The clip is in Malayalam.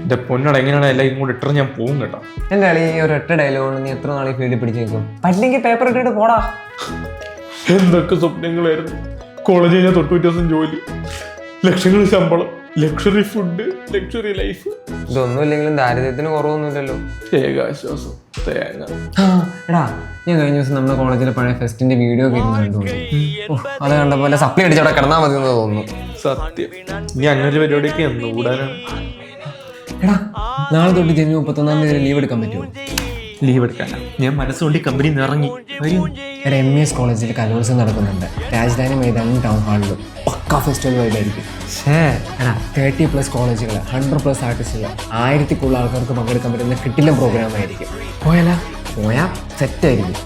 എന്റെ പൊന്നട എങ്ങനെയാണ് എല്ലാം ഇങ്ങോട്ട് ഇട്ടർ ഞാൻ പോകും കേട്ടോ. എന്റെ കളി ഈ ഒരു ഒറ്റ ഡയലോഗ് നീ എത്ര നാളെ ഫീൽഡിൽ പിടിച്ചു നിൽക്കും? പറ്റില്ലെങ്കിൽ പേപ്പർ ഇട്ടിട്ട് പോടാ. എന്തൊക്കെ സ്വപ്നങ്ങളായിരുന്നു. കോളേജ് കഴിഞ്ഞാൽ തൊട്ട് വ്യത്യാസം ജോലി, ലക്ഷങ്ങൾ ശമ്പളം, ലക്ഷറി ഫുഡ്, ലക്ഷറി ലൈഫ്. ഇതൊന്നും ഇല്ലെങ്കിലും ദാരിദ്ര്യത്തിന് കുറവൊന്നുമില്ലല്ലോ. ഏകാശ്വാസം തേങ്ങ. എടാ ഞാൻ കഴിഞ്ഞ ദിവസം നമ്മുടെ കോളേജിലെ പഴയ ഫെസ്റ്റിന്റെ വീഡിയോ ഒക്കെ ഇരുന്ന് കണ്ടുപോയി. അത് കണ്ടപ്പോലെ സപ്ലി അടിച്ചവിടെ കിടന്നാൽ മതി എന്ന് തോന്നുന്നു. സത്യം. ഇനി അങ്ങനെ പരിപാടിയൊക്കെ എന്ന് കൂടാനാണ്. എടാ നാളെ തൊട്ട് ജനുവരി 31 ലീവ് എടുക്കാൻ പറ്റുമോ? ലീവ് എടുക്കാനാ ഞാൻ മനസ്സുകൊണ്ട് കമ്പനി ഇറങ്ങി വരും. എടാ MES കോളേജിൽ കലോത്സവം നടക്കുന്നുണ്ട്. രാജധാനി മൈതാനം ടൗൺ ഹാളിലും പക്കാ ഫെസ്റ്റിവൽ വൈഡായിരിക്കും. എടാ 30+ കോളേജുകൾ, 100+ ആർട്ടിസ്റ്റുകൾ, 1000 കൂടുതൽ ആൾക്കാർക്ക് പങ്കെടുക്കാൻ പറ്റുന്ന കിട്ടില്ല പ്രോഗ്രാം ആയിരിക്കും. പോയാ സെറ്റായിരിക്കും.